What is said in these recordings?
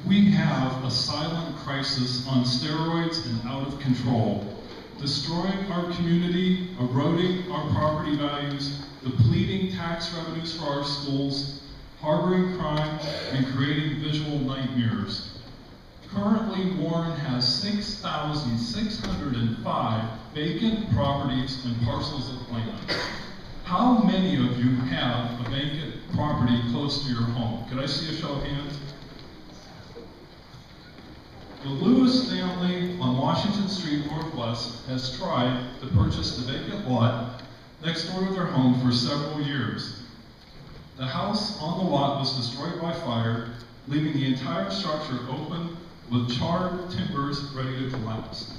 We have a silent crisis on steroids and out of control, destroying our community, eroding our property values, depleting tax revenues for our schools, harboring crime, and creating visual nightmares. Currently, Warren has 6,605 vacant properties and parcels of land. How many of you have a vacant property close to your home? Could I see a show of hands? The Lewis family on Washington Street Northwest has tried to purchase the vacant lot next door to their home for several years. The house on the lot was destroyed by fire, leaving the entire structure open with charred timbers ready to collapse.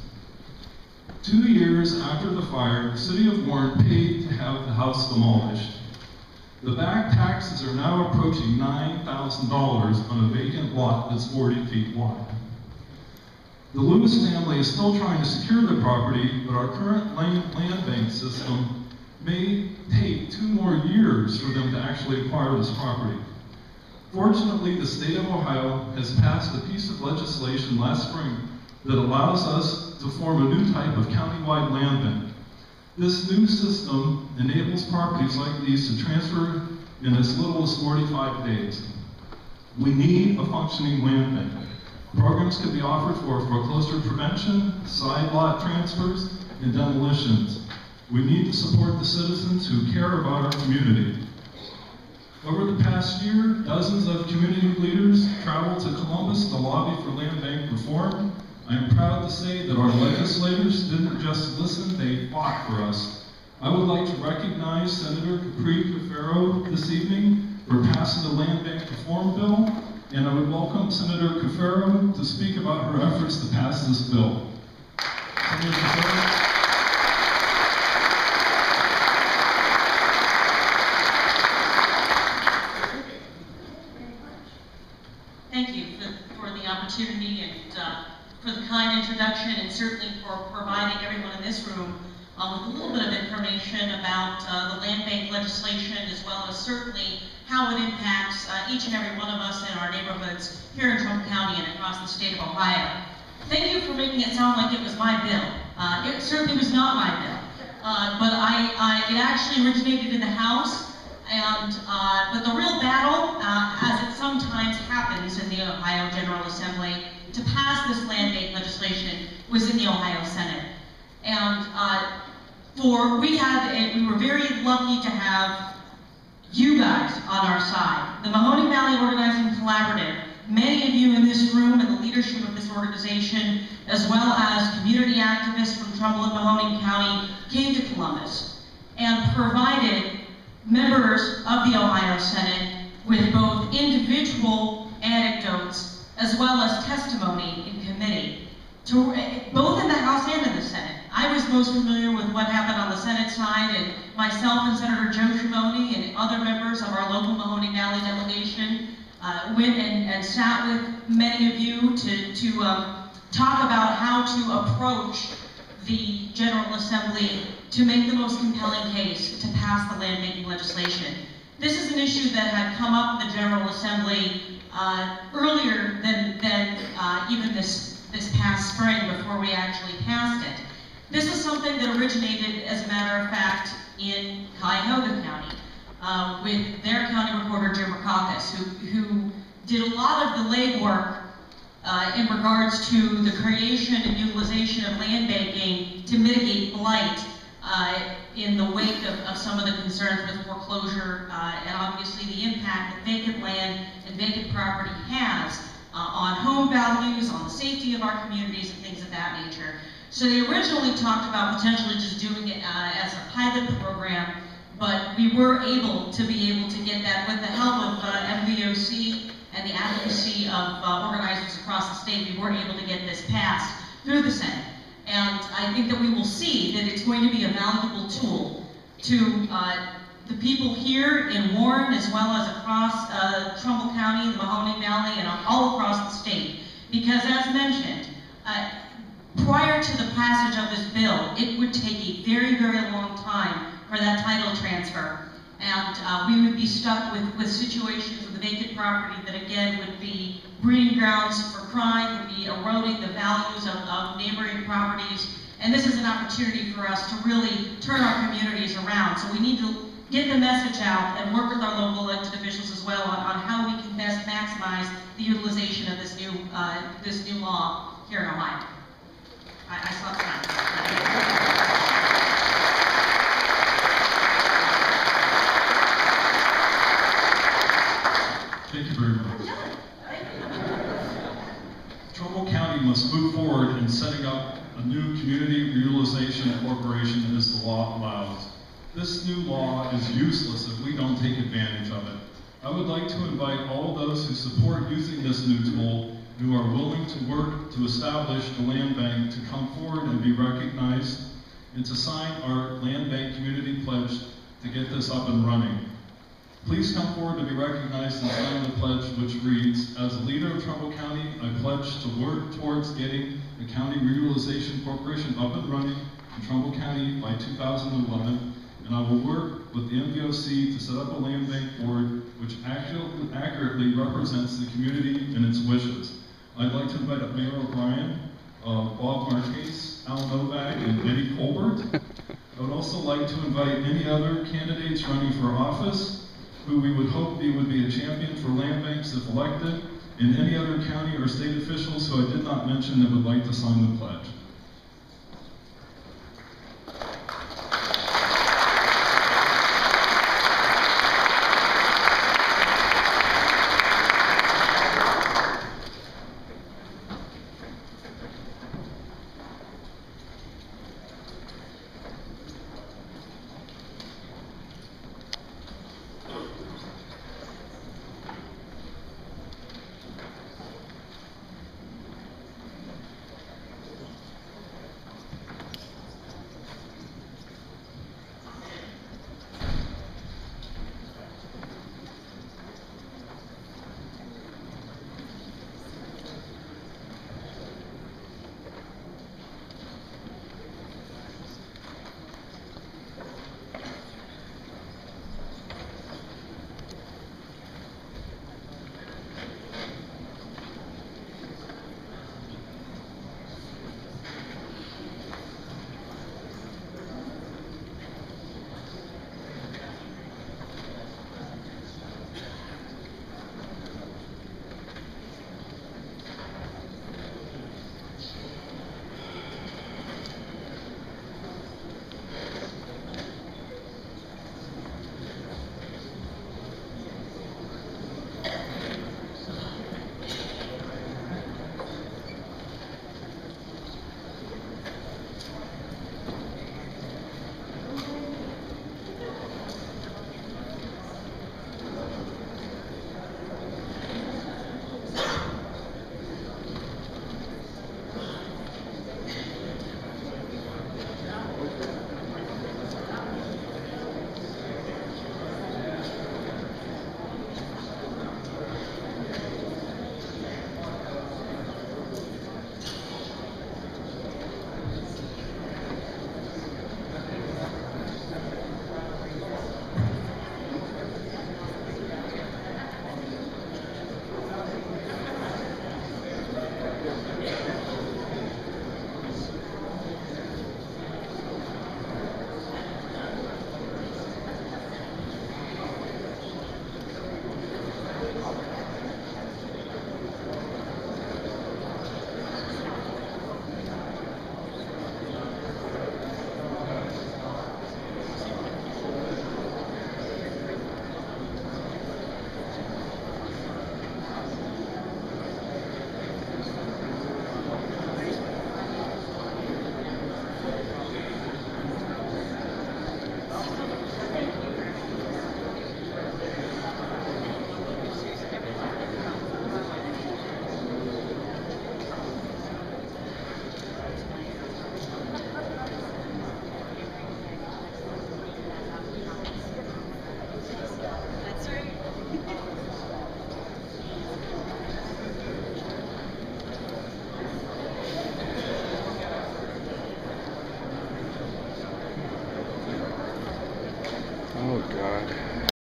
2 years after the fire, the city of Warren paid to have the house demolished. The back taxes are now approaching $9,000 on a vacant lot that's 40 feet wide. The Lewis family is still trying to secure the property, but our current land bank system may take 2 more years for them to actually acquire this property. Fortunately, the state of Ohio has passed a piece of legislation last spring that allows us to form a new type of countywide land bank. This new system enables properties like these to transfer in as little as 45 days. We need a functioning land bank. Programs can be offered for foreclosure prevention, side lot transfers, and demolitions. We need to support the citizens who care about our community. Over the past year, dozens of community leaders traveled to Columbus to lobby for land bank reform. I am proud to say that our legislators didn't just listen, they fought for us. I would like to recognize Senator Capri Cafaro this evening for passing the land bank reform bill, and I would welcome Senator Cafaro to speak about her efforts to pass this bill. Senator Cafaro. Thank you for the opportunity and for the kind introduction, and certainly for providing everyone in this room with a little bit of information about the land bank legislation, as well as certainly how it impacts each and every one of us in our neighborhoods here in Trumbull County and across the state of Ohio. Thank you for making it sound like it was my bill. It certainly was not my bill, but it actually originated in the House. But the real battle, as it sometimes happens in the Ohio General Assembly, to pass this land bank legislation was in the Ohio Senate. And we were very lucky to have you guys on our side. The Mahoning Valley Organizing Collaborative, many of you in this room and the leadership of this organization, as well as community activists from Trumbull and Mahoning County, came to Columbus and provided members of the Ohio Senate with both individual anecdotes as well as testimony in committee, both in the House and in the Senate. I was most familiar with what happened on the Senate side, and myself and Senator Joe Schiavone and other members of our local Mahoning Valley delegation went and sat with many of you to talk about how to approach the General Assembly to make the most compelling case to pass the land banking legislation. This is an issue that had come up in the General Assembly earlier than even this past spring, before we actually passed it. This is something that originated, as a matter of fact, in Cuyahoga County with their county recorder, Jim Rakakis, who did a lot of the legwork in regards to the creation and utilization of land banking to mitigate blight in the wake of some of the concerns with foreclosure and obviously the impact that vacant land and vacant property has on home values, on the safety of our communities, and things of that nature. So they originally talked about potentially just doing it as a pilot program, but we were able to get that with the help of MVOC and the advocacy of organizers across the state. We were able to get this passed through the Senate. And I think that we will see that it's going to be a valuable tool to the people here in Warren, as well as across Trumbull County, the Mahoning Valley, and all across the state. Because as mentioned, prior to the passage of this bill, it would take a very, very long time for that title transfer. And we would be stuck with situations with the vacant property that, again, would be breeding grounds for crime, could be eroding the values of neighboring properties. And this is an opportunity for us to really turn our communities around. So we need to get the message out and work with our local elected officials as well on how we can best maximize the utilization of this new law here in Ohio. I saw time. Thank you very much. Trumbull County must move forward in setting up a new community reutilization corporation as the law allows. This new law is useless if we don't take advantage of it. I would like to invite all those who support using this new tool, who are willing to work to establish the land bank, to come forward and be recognized, and to sign our land bank community pledge to get this up and running. Please come forward to be recognized and sign the pledge, which reads, as a leader of Trumbull County, I pledge to work towards getting the County Reutilization Corporation up and running in Trumbull County by 2011, and I will work with the MVOC to set up a land bank board which accurately represents the community and its wishes. I'd like to invite up Mayor O'Brien, Bob Marquez, Al Novak, and Eddie Colbert. I would also like to invite any other candidates running for office who we would hope would be a champion for land banks if elected, and any other county or state officials who I did not mention that would like to sign the pledge.